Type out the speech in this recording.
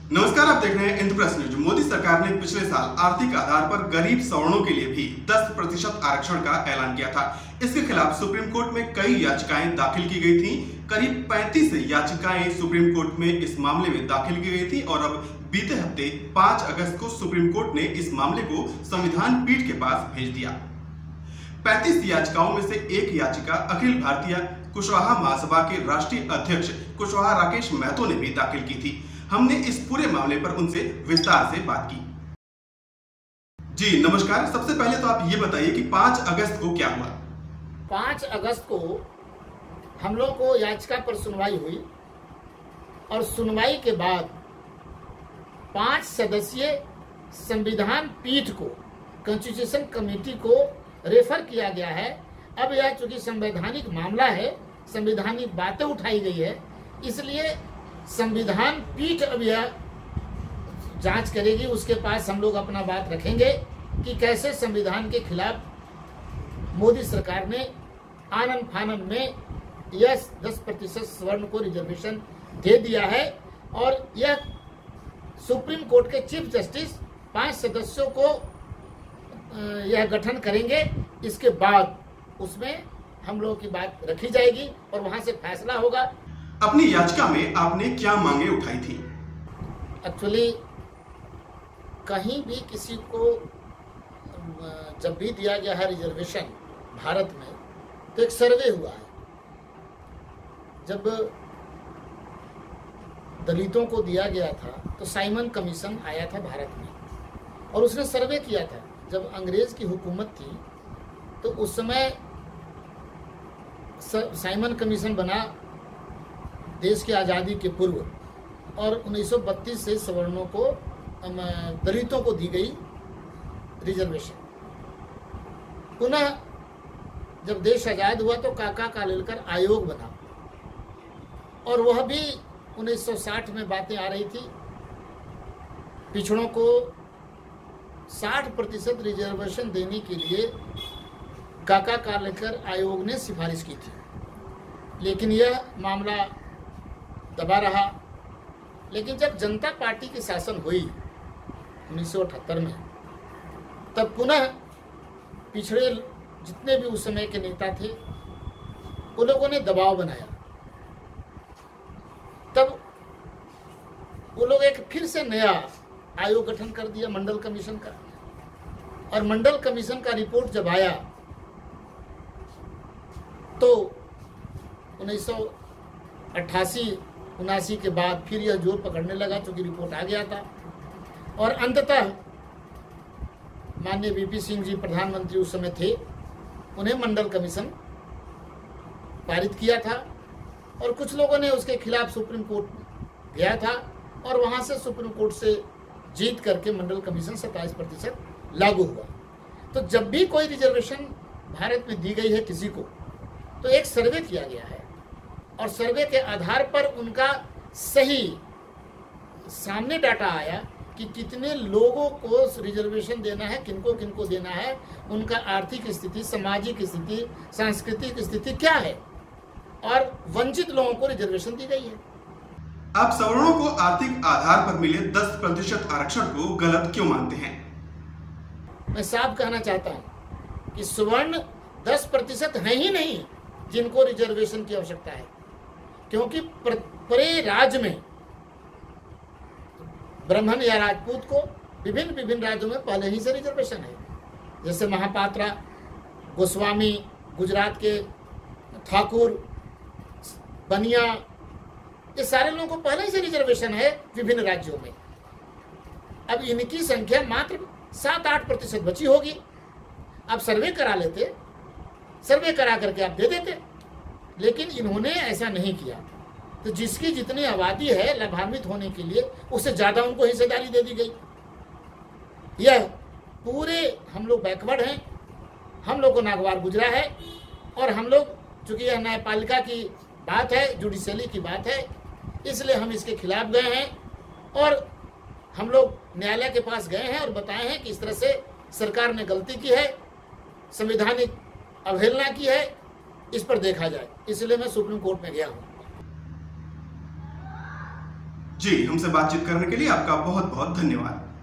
नमस्कार, आप देख रहे हैं इंद्रप्रस्थ न्यूज। मोदी सरकार ने पिछले साल आर्थिक आधार पर गरीब सवर्णों के लिए भी 10% आरक्षण का ऐलान किया था। इसके खिलाफ सुप्रीम कोर्ट में कई याचिकाएं दाखिल की गई थी। करीब 35 याचिकाएं सुप्रीम कोर्ट में इस मामले में दाखिल की गई थी और अब बीते हफ्ते 5 अगस्त को सुप्रीम कोर्ट ने इस मामले को संविधान पीठ के पास भेज दिया। 35 याचिकाओं में से एक याचिका अखिल भारतीय कुशवाहा महासभा के राष्ट्रीय अध्यक्ष कुशवाहा राकेश महतो ने भी दाखिल की थी। हमने इस पूरे मामले पर उनसे विस्तार से बात की। जी नमस्कार, सबसे पहले तो आप ये बताइए कि 5 अगस्त को क्या हुआ? 5 अगस्त को हम लोग को याचिका पर सुनवाई हुई और सुनवाई के बाद 5 सदस्यीय संविधान पीठ को, कॉन्स्टिट्यूशन कमेटी को रेफर किया गया है। अब यह चूंकि संवैधानिक मामला है, संवैधानिक बातें उठाई गई है, इसलिए संविधान पीठ अब यह जांच करेगी। उसके पास हम लोग अपना बात रखेंगे कि कैसे संविधान के खिलाफ मोदी सरकार ने आनन फानन में यह 10% स्वर्ण को रिजर्वेशन दे दिया है। और यह सुप्रीम कोर्ट के चीफ जस्टिस 5 सदस्यों को यह गठन करेंगे। इसके बाद उसमें हम लोगों की बात रखी जाएगी और वहां से फैसला होगा। अपनी याचिका में आपने क्या मांगे उठाई थी? एक्चुअली कहीं भी किसी को जब भी दिया गया है रिजर्वेशन भारत में, तो एक सर्वे हुआ है। जब दलितों को दिया गया था तो साइमन कमीशन आया था भारत में और उसने सर्वे किया था। जब अंग्रेज की हुकूमत थी तो उस समय साइमन कमीशन बना देश की आज़ादी के पूर्व और 1932 से सवर्णों को, दलितों को दी गई रिजर्वेशन। पुनः जब देश आज़ाद हुआ तो काका कालेलकर आयोग बना और वह भी 1960 में बातें आ रही थी। पिछड़ों को 60% रिजर्वेशन देने के लिए काका कालेलकर आयोग ने सिफारिश की थी, लेकिन यह मामला दबा रहा। लेकिन जब जनता पार्टी की शासन हुई 1978 में, तब पुनः पिछड़े जितने भी उस समय के नेता थे उन लोगों ने दबाव बनाया। तब वो लोग एक फिर से नया आयोग गठन कर दिया, मंडल कमीशन का। और मंडल कमीशन का रिपोर्ट जब आया तो 1988-79 के बाद फिर यह जोर पकड़ने लगा, चूंकि रिपोर्ट आ गया था। और अंततः माननीय वीपी सिंह जी प्रधानमंत्री उस समय थे, उन्हें मंडल कमीशन पारित किया था और कुछ लोगों ने उसके खिलाफ सुप्रीम कोर्ट गया था और वहां से सुप्रीम कोर्ट से जीत करके मंडल कमीशन 27% लागू हुआ। तो जब भी कोई रिजर्वेशन भारत में दी गई है किसी को, तो एक सर्वे किया गया है और सर्वे के आधार पर उनका सही सामने डाटा आया कि कितने लोगों को रिजर्वेशन देना है, किनको किनको देना है, उनका आर्थिक स्थिति, सामाजिक स्थिति, सांस्कृतिक स्थिति क्या है, और वंचित लोगों को रिजर्वेशन दी गई है। आप सवर्णों को आर्थिक आधार पर मिले 10% आरक्षण को गलत क्यों मानते हैं? मैं साफ कहना चाहता हूं कि सवर्ण 10% है ही नहीं जिनको रिजर्वेशन की आवश्यकता है, क्योंकि पूरे राज्य में ब्राह्मण या राजपूत को विभिन्न राज्यों में पहले ही से रिजर्वेशन है। जैसे महापात्रा, गोस्वामी, गुजरात के ठाकुर, बनिया, ये सारे लोगों को पहले ही से रिजर्वेशन है विभिन्न राज्यों में। अब इनकी संख्या मात्र 7-8% बची होगी। आप सर्वे करा लेते, सर्वे करा करके आप दे देते, लेकिन इन्होंने ऐसा नहीं किया। तो जिसकी जितनी आबादी है लाभान्वित होने के लिए, उससे ज़्यादा उनको हिस्सेदारी दे दी गई। यह पूरे हम लोग बैकवर्ड हैं, हम लोग को नागवार गुजरा है और हम लोग, चूँकि यह न्यायपालिका की बात है, जुडिशरी की बात है, इसलिए हम इसके खिलाफ गए हैं और हम लोग न्यायालय के पास गए हैं और बताए हैं कि इस तरह से सरकार ने गलती की है, संवैधानिक अवहेलना की है, इस पर देखा जाए। इसलिए मैं सुप्रीम कोर्ट में गया हूँ। जी, हमसे बातचीत करने के लिए आपका बहुत बहुत धन्यवाद।